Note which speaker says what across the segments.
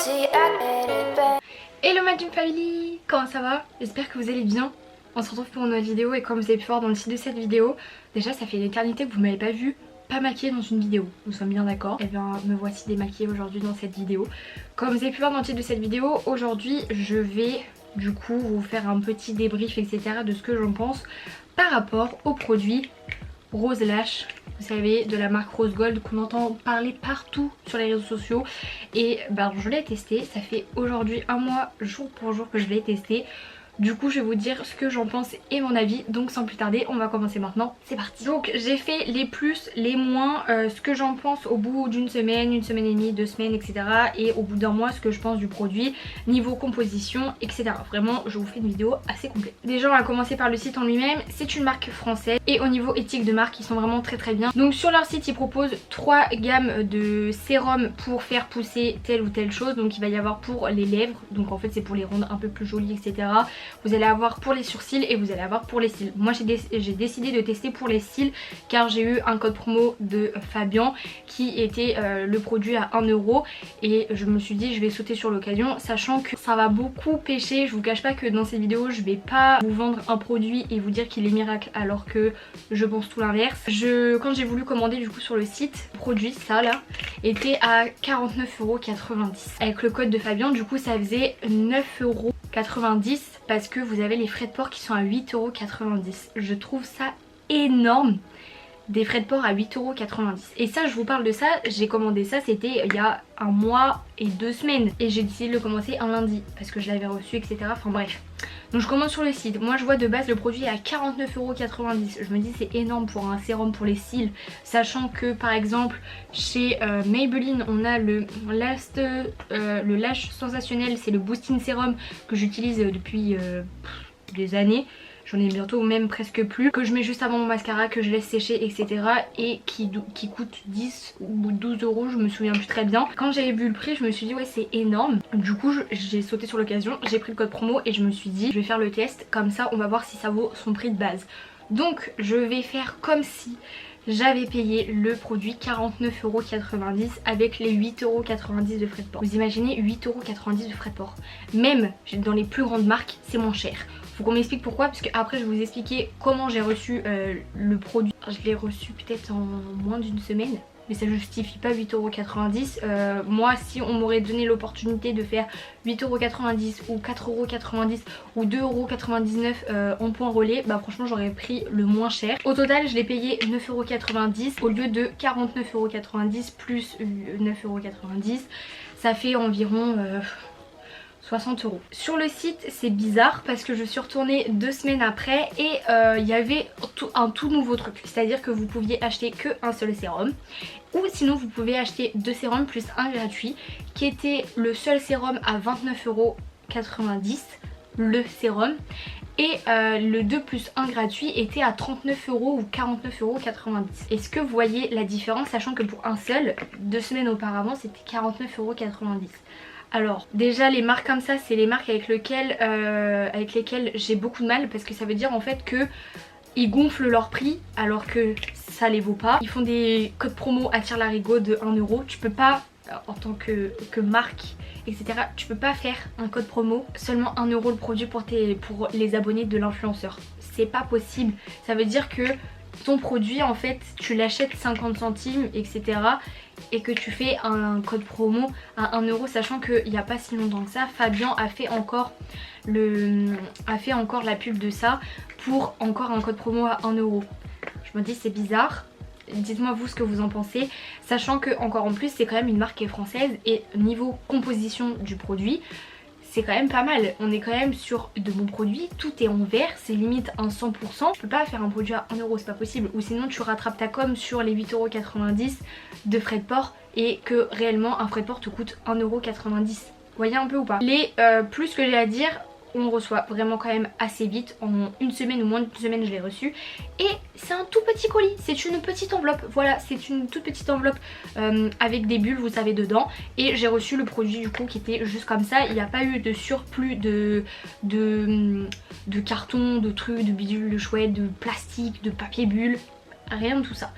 Speaker 1: Hello ma Dream Family, comment ça va? J'espère que vous allez bien. On se retrouve pour une nouvelle vidéo et comme vous avez pu voir dans le titre de cette vidéo, déjà ça fait une éternité que vous m'avez pas vu pas maquillée dans une vidéo, nous sommes bien d'accord. Et bien me voici démaquillée aujourd'hui dans cette vidéo. Comme vous avez pu voir dans le titre de cette vidéo, aujourd'hui je vais du coup vous faire un petit débrief etc de ce que j'en pense par rapport aux produits Rose Lash. Vous savez, de la marque Rose Gold qu'on entend parler partout sur les réseaux sociaux. Et ben je l'ai testé, ça fait aujourd'hui un mois jour pour jour que je l'ai testé. Du coup je vais vous dire ce que j'en pense et mon avis. Donc sans plus tarder on va commencer maintenant, c'est parti. Donc j'ai fait les plus, les moins, ce que j'en pense au bout d'une semaine, une semaine et demie, 2 semaines etc. Et au bout d'un mois ce que je pense du produit, niveau composition etc. Vraiment je vous fais une vidéo assez complète. Déjà on va commencer par le site en lui-même. C'est une marque française et au niveau éthique de marque ils sont vraiment très bien. Donc sur leur site ils proposent 3 gammes de sérum pour faire pousser telle ou telle chose. Donc il va y avoir pour les lèvres, donc en fait c'est pour les rendre un peu plus jolies etc. Vous allez avoir pour les sourcils et vous allez avoir pour les cils. Moi j'ai décidé de tester pour les cils car j'ai eu un code promo de Fabien qui était le produit à 1 € et je me suis dit je vais sauter sur l'occasion, sachant que ça va beaucoup pêcher. Je vous cache pas que dans cette vidéo je vais pas vous vendre un produit et vous dire qu'il est miracle alors que je pense tout l'inverse. Quand j'ai voulu commander du coup sur le site, le produit ça là était à 49,90 €. Avec le code de Fabien du coup ça faisait 9,90 € parce que vous avez les frais de port qui sont à 8,90 €. Je trouve ça énorme, des frais de port à 8,90 €. Et ça je vous parle de ça, j'ai commandé ça c'était il y a un mois et 2 semaines et j'ai décidé de le commencer un lundi parce que je l'avais reçu etc. Enfin bref. Donc je commande sur le site, moi je vois de base le produit est à 49,90 €. Je me dis c'est énorme pour un sérum pour les cils, sachant que par exemple chez Maybelline on a le Lash Sensationnel, c'est le Boosting Sérum que j'utilise depuis des années. J'en ai bientôt même presque plus, que je mets juste avant mon mascara, que je laisse sécher etc. et qui coûte 10 ou 12 €, je me souviens plus très bien. Quand j'avais vu le prix je me suis dit ouais c'est énorme. Du coup j'ai sauté sur l'occasion, j'ai pris le code promo et je me suis dit je vais faire le test, comme ça on va voir si ça vaut son prix de base. Donc je vais faire comme si j'avais payé le produit 49,90 € avec les 8,90 € de frais de port. Vous imaginez 8,90 € de frais de port. Même dans les plus grandes marques c'est moins cher. Faut qu'on m'explique pourquoi, parce que après je vais vous expliquer comment j'ai reçu le produit. Je l'ai reçu peut-être en moins d'une semaine, mais ça justifie pas 8,90 €. Moi si on m'aurait donné l'opportunité de faire 8,90 € ou 4,90 € ou 2,99 € en point relais, bah franchement j'aurais pris le moins cher. Au total je l'ai payé 9,90 € au lieu de 49,90 € plus 9,90 €. Ça fait environ 60 €. Sur le site c'est bizarre parce que je suis retournée 2 semaines après et il y avait un tout nouveau truc. C'est à dire que vous pouviez acheter qu'un seul sérum ou sinon vous pouvez acheter 2 sérums plus un gratuit qui était le seul sérum à 29,90 € le sérum. Et le 2 plus 1 gratuit était à 39 € ou 49,90 €. Est-ce que vous voyez la différence, sachant que pour un seul, 2 semaines auparavant c'était 49,90 €. Alors déjà les marques comme ça c'est les marques avec lesquelles j'ai beaucoup de mal, parce que ça veut dire en fait que ils gonflent leur prix alors que ça les vaut pas. Ils font des codes promo à tire-larigot de 1 €. Tu peux pas, en tant que marque etc, tu peux pas faire un code promo seulement 1 € le produit pour les abonnés de l'influenceur. C'est pas possible. Ça veut dire que ton produit en fait tu l'achètes 50 centimes etc et que tu fais un code promo à 1 €, sachant qu'il n'y a pas si longtemps que ça Fabien a fait encore la pub de ça pour encore un code promo à 1 €. Je me dis c'est bizarre. Dites-moi vous ce que vous en pensez, sachant que encore en plus c'est quand même une marque qui est française et niveau composition du produit c'est quand même pas mal. On est quand même sur de bons produits, tout est en vert, c'est limite un 100%. Tu peux pas faire un produit à 1 €, c'est pas possible, ou sinon tu rattrapes ta com sur les 8,90 € de frais de port et que réellement un frais de port te coûte 1,90 €. Vous voyez un peu ou pas? Les plus que j'ai à dire, on le reçoit vraiment quand même assez vite. En une semaine ou moins d'une semaine je l'ai reçu. Et c'est un tout petit colis, c'est une petite enveloppe. Voilà, c'est une toute petite enveloppe avec des bulles vous savez dedans. Et j'ai reçu le produit du coup qui était juste comme ça. Il n'y a pas eu de surplus de carton, de trucs, de bidules, de chouettes, de plastique, de papier bulle. Rien de tout ça.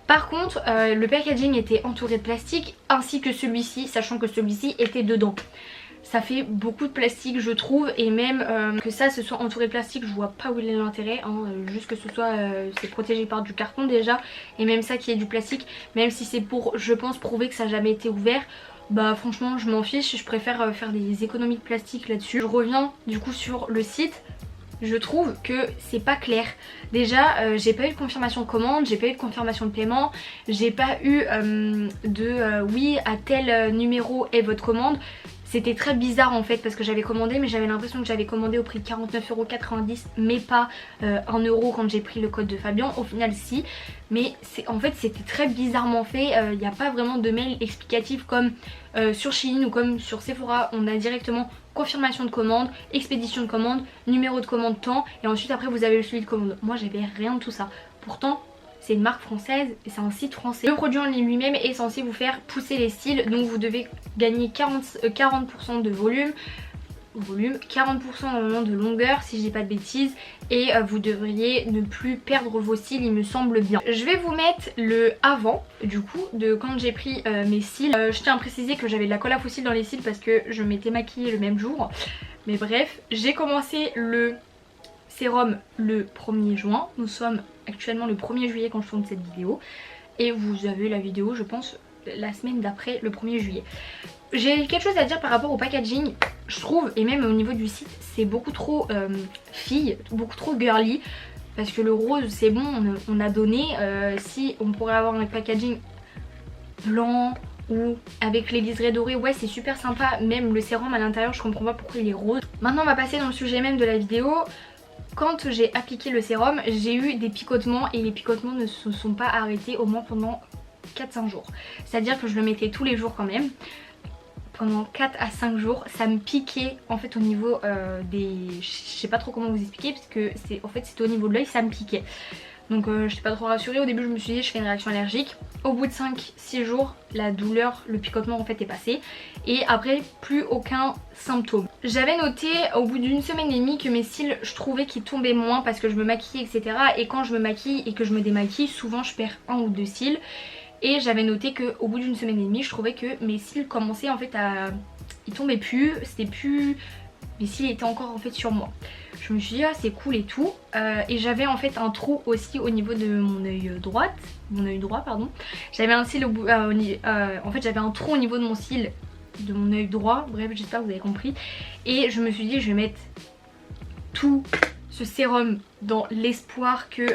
Speaker 1: Par contre le packaging était entouré de plastique ainsi que celui-ci, sachant que celui-ci était dedans. Ça fait beaucoup de plastique je trouve, et même que ça se soit entouré de plastique, je vois pas où il est l'intérêt, hein, juste que ce soit c'est protégé par du carton déjà, et même ça qui est du plastique, même si c'est pour je pense prouver que ça n'a jamais été ouvert, bah franchement je m'en fiche, je préfère faire des économies de plastique là-dessus. Je reviens du coup sur le site. Je trouve que c'est pas clair. Déjà j'ai pas eu de confirmation de commande, j'ai pas eu de confirmation de paiement, j'ai pas eu oui à tel numéro est votre commande. C'était très bizarre en fait parce que j'avais commandé, mais j'avais l'impression que j'avais commandé au prix de 49,90 € mais pas 1 € quand j'ai pris le code de Fabien. Au final si, mais en fait c'était très bizarrement fait. Il n'y a pas vraiment de mail explicatif comme sur Shein ou comme sur Sephora. On a directement confirmation de commande, expédition de commande, numéro de commande, temps, et ensuite après vous avez le suivi de commande. Moi j'avais rien de tout ça. Pourtant c'est une marque française et c'est un site français. Le produit en lui-même est censé vous faire pousser les cils, donc vous devez gagner 40% de volume, 40% normalement de longueur si je dis pas de bêtises, et vous devriez ne plus perdre vos cils il me semble bien. Je vais vous mettre le avant du coup de quand j'ai pris mes cils. Je tiens à préciser que j'avais de la colle à faux cils dans les cils parce que je m'étais maquillée le même jour, mais bref, j'ai commencé le sérum le 1er juin, nous sommes actuellement le 1er juillet quand je tourne cette vidéo, et vous avez la vidéo je pense la semaine d'après le 1er juillet. J'ai quelque chose à dire par rapport au packaging, je trouve, et même au niveau du site, c'est beaucoup trop fille, beaucoup trop girly, parce que le rose c'est bon, on a donné, si on pourrait avoir un packaging blanc ou avec les liserés dorés, ouais c'est super sympa, même le sérum à l'intérieur je comprends pas pourquoi il est rose. Maintenant on va passer dans le sujet même de la vidéo. Quand j'ai appliqué le sérum, j'ai eu des picotements et les picotements ne se sont pas arrêtés au moins pendant 4-5 jours. C'est-à-dire que je le mettais tous les jours quand même. Pendant 4 à 5 jours, ça me piquait en fait au niveau des... Je sais pas trop comment vous expliquer parce que en fait c'était au niveau de l'œil, ça me piquait. Donc je n'étais pas trop rassurée. Au début je me suis dit je fais une réaction allergique. Au bout de 5-6 jours, la douleur, le picotement en fait est passé. Et après plus aucun symptôme. J'avais noté au bout d'une semaine et demie que mes cils, je trouvais qu'ils tombaient moins parce que je me maquillais etc. Et quand je me maquille et que je me démaquille, souvent je perds 1 ou 2 cils. Et j'avais noté qu'au bout d'une semaine et demie, je trouvais que mes cils commençaient en fait à... Ils tombaient plus, c'était plus... Mes cils étaient encore en fait sur moi. Je me suis dit ah c'est cool et tout, et j'avais en fait un trou aussi au niveau de mon œil droit, pardon. J'avais un cil au bout, en fait j'avais un trou au niveau de mon cil, de mon œil droit, bref j'espère que vous avez compris. Et je me suis dit je vais mettre tout ce sérum dans l'espoir que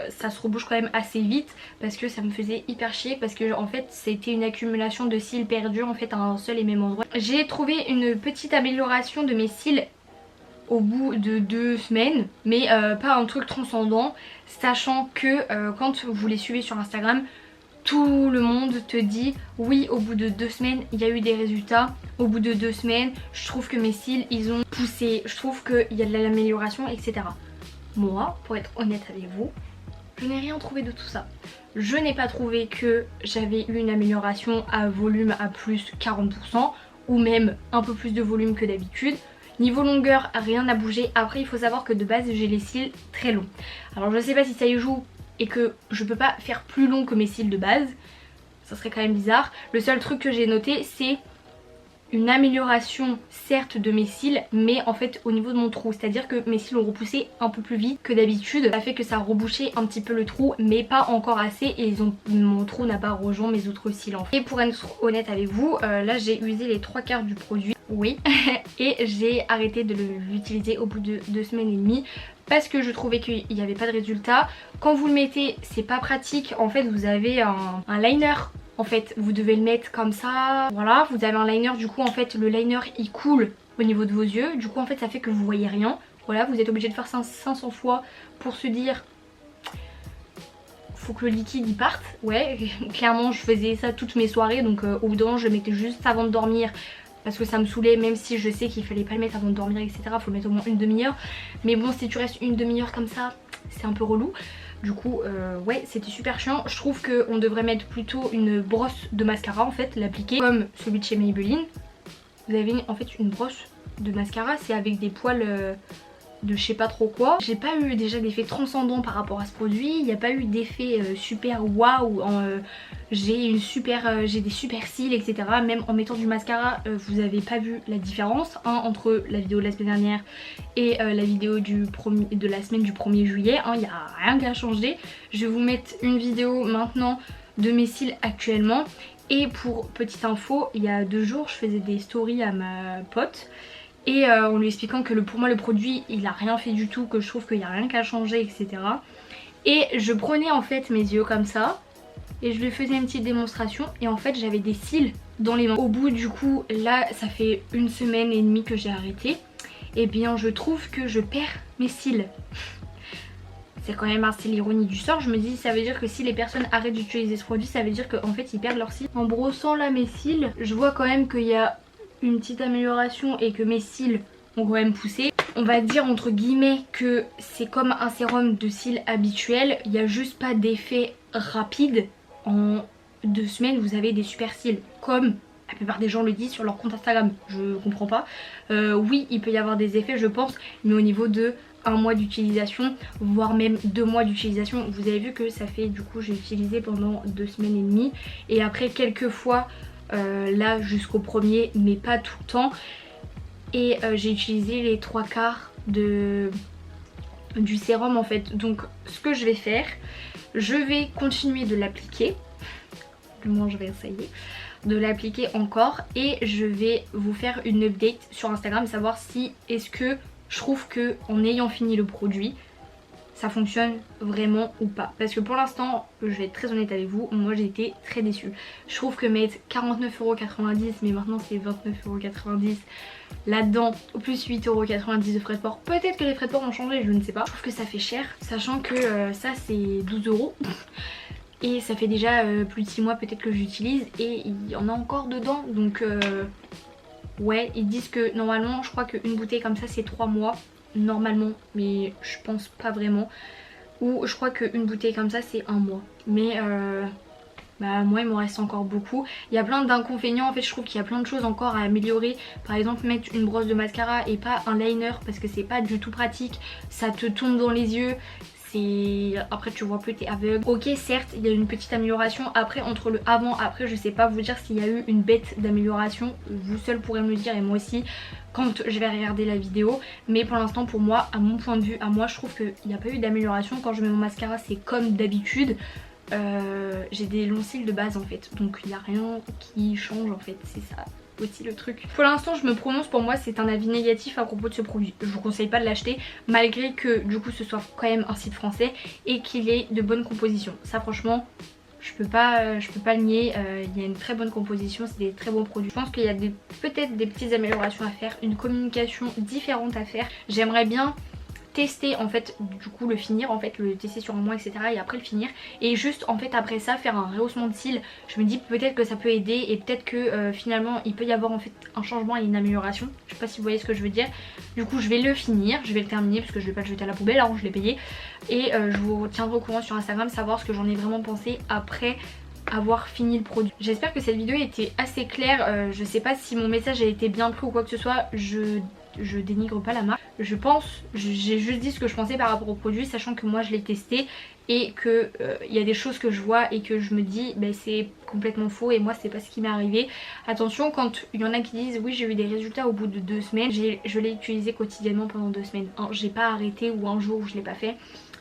Speaker 1: ça se rebouche quand même assez vite, parce que ça me faisait hyper chier, parce que en fait c'était une accumulation de cils perdus en fait à un seul et même endroit. J'ai trouvé une petite amélioration de mes cils au bout de 2 semaines, mais pas un truc transcendant, sachant que quand vous les suivez sur Instagram, tout le monde te dit oui au bout de 2 semaines il y a eu des résultats, au bout de 2 semaines je trouve que mes cils ils ont poussé, je trouve qu'il y a de l'amélioration etc. Moi pour être honnête avec vous, je n'ai rien trouvé de tout ça. Je n'ai pas trouvé que j'avais eu une amélioration à volume à plus 40% ou même un peu plus de volume que d'habitude. Niveau longueur, rien n'a bougé. Après il faut savoir que de base j'ai les cils très longs. Alors je sais pas si ça y joue et que je peux pas faire plus long que mes cils de base. Ça serait quand même bizarre. Le seul truc que j'ai noté c'est une amélioration certes de mes cils, mais en fait au niveau de mon trou. C'est-à-dire que mes cils ont repoussé un peu plus vite que d'habitude. Ça fait que ça a rebouché un petit peu le trou, mais pas encore assez, et mon trou n'a pas rejoint mes autres cils en fait. Et pour être honnête avec vous, là j'ai usé les 3/4 du produit. Oui, et j'ai arrêté de l'utiliser au bout de 2 semaines et demie parce que je trouvais qu'il n'y avait pas de résultat. Quand vous le mettez, c'est pas pratique. En fait, vous avez un liner. En fait, vous devez le mettre comme ça. Voilà, vous avez un liner. Du coup, en fait, le liner il coule au niveau de vos yeux. Du coup, en fait, ça fait que vous voyez rien. Voilà, vous êtes obligé de faire ça 500 fois pour se dire faut que le liquide il parte. Ouais, clairement, je faisais ça toutes mes soirées. Donc, au bout d'un moment, je le mettais juste avant de dormir, parce que ça me saoulait, même si je sais qu'il fallait pas le mettre avant de dormir etc, faut le mettre au moins une demi-heure. Mais bon, si tu restes une demi-heure comme ça, c'est un peu relou. Du coup ouais c'était super chiant. Je trouve qu'on devrait mettre plutôt une brosse de mascara en fait, l'appliquer comme celui de chez Maybelline. Vous avez en fait une brosse de mascara, c'est avec des poils de je sais pas trop quoi. J'ai pas eu déjà d'effet transcendant par rapport à ce produit, il n'y a pas eu d'effet super waouh. J'ai des super cils, etc. Même en mettant du mascara, vous avez pas vu la différence entre la vidéo de la semaine dernière et la vidéo de la semaine du 1er juillet. Il n'y a rien qui a changé. Je vais vous mettre une vidéo maintenant de mes cils actuellement. Et pour petite info, il y a 2 jours je faisais des stories à ma pote et en lui expliquant que pour moi le produit il a rien fait du tout, que je trouve qu'il n'y a rien qu'à changer, etc. Et je prenais en fait mes yeux comme ça et je lui faisais une petite démonstration et en fait j'avais des cils dans les mains. Au bout du coup, là ça fait 1 semaine et demie que j'ai arrêté, et bien je trouve que je perds mes cils. C'est quand même un style ironie du sort. Je me dis ça veut dire que si les personnes arrêtent d'utiliser ce produit, ça veut dire qu'en fait ils perdent leurs cils. En brossant là mes cils, je vois quand même qu'il y a une petite amélioration et que mes cils ont quand même poussé. On va dire entre guillemets que c'est comme un sérum de cils habituel. Il n'y a juste pas d'effet rapide. En 2 semaines vous avez des super cils, comme la plupart des gens le disent sur leur compte Instagram. Je comprends pas. Oui, il peut y avoir des effets je pense, mais au niveau de 1 mois d'utilisation, voire même 2 mois d'utilisation, vous avez vu que ça fait, du coup j'ai utilisé pendant 2 semaines et demie, et après quelques fois là jusqu'au 1er, mais pas tout le temps, et j'ai utilisé les 3/4 du sérum en fait. Donc ce que je vais faire, je vais continuer de l'appliquer, du moins je vais essayer de l'appliquer encore, et je vais vous faire une update sur Instagram, savoir si est-ce que je trouve que en ayant fini le produit ça fonctionne vraiment ou pas. Parce que pour l'instant, je vais être très honnête avec vous, moi j'ai été très déçue. Je trouve que mettre 49,90€, mais maintenant c'est 29,90€ là-dedans, plus 8,90€ de frais de port, peut-être que les frais de port ont changé, je ne sais pas. Je trouve que ça fait cher, sachant que ça c'est 12€. Et ça fait déjà plus de 6 mois peut-être que j'utilise, et il y en a encore dedans, donc ouais, ils disent que normalement, je crois qu'une bouteille comme ça c'est 3 mois, normalement, mais je pense pas vraiment. Ou je crois qu'une bouteille comme ça c'est 1 mois. Mais bah moi il m'en reste encore beaucoup. Il y a plein d'inconvénients en fait, je trouve qu'il y a plein de choses encore à améliorer. Par exemple mettre une brosse de mascara et pas un liner, parce que c'est pas du tout pratique. Ça te tombe dans les yeux. Après tu vois plus, t'es aveugle. Ok certes il y a une petite amélioration, après entre le avant après je sais pas vous dire s'il y a eu une bête d'amélioration, vous seul pourrez me le dire et moi aussi quand je vais regarder la vidéo, mais pour l'instant pour moi, à mon point de vue, à moi je trouve qu'il n'y a pas eu d'amélioration. Quand je mets mon mascara c'est comme d'habitude, j'ai des longs cils de base en fait, donc il n'y a rien qui change en fait, c'est ça aussi le truc. Pour l'instant je me prononce, pour moi c'est un avis négatif à propos de ce produit. Je vous conseille pas de l'acheter, malgré que du coup ce soit quand même un site français et qu'il ait de bonnes compositions. Ça franchement je peux pas le nier, il y a une très bonne composition, c'est des très bons produits. Je pense qu'il y a peut-être des petites améliorations à faire, une communication différente à faire. J'aimerais bien tester en fait, du coup le finir en fait, le tester sur un mois etc, et après le finir, et juste en fait après ça faire un rehaussement de cils. Je me dis peut-être que ça peut aider, et peut-être que finalement il peut y avoir en fait un changement et une amélioration. Je sais pas si vous voyez ce que je veux dire. Du coup je vais le finir, je vais le terminer parce que je vais pas le jeter à la poubelle, alors je l'ai payé, et je vous tiendrai au courant sur Instagram, savoir ce que j'en ai vraiment pensé après avoir fini le produit. J'espère que cette vidéo était assez claire, je sais pas si mon message a été bien pris ou quoi que ce soit, je dénigre pas la marque. Je pense, j'ai juste dit ce que je pensais par rapport au produit, sachant que moi je l'ai testé et que il y a des choses que je vois et que je me dis bah, c'est complètement faux, et moi c'est pas ce qui m'est arrivé. Attention, quand il y en a qui disent oui j'ai eu des résultats au bout de 2 semaines, je l'ai utilisé quotidiennement pendant 2 semaines. J'ai pas arrêté ou un jour où je l'ai pas fait.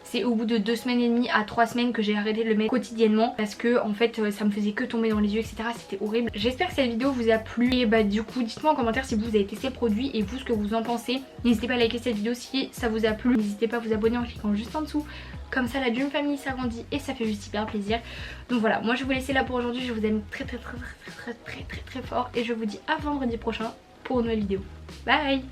Speaker 1: C'est au bout de 2 semaines et demie à 3 semaines que j'ai arrêté de le mettre quotidiennement, parce que en fait ça me faisait que tomber dans les yeux etc, c'était horrible. J'espère que cette vidéo vous a plu, et bah du coup dites-moi en commentaire si vous avez testé le produit et vous ce que vous en pensez. N'hésitez pas à liker cette vidéo si ça vous a plu, n'hésitez pas à vous abonner en cliquant juste en dessous, comme ça la Dream Family s'agrandit et ça fait juste hyper plaisir. Donc voilà, moi je vais vous laisser là pour aujourd'hui, je vous aime très fort, et je vous dis à vendredi prochain pour une nouvelle vidéo. Bye.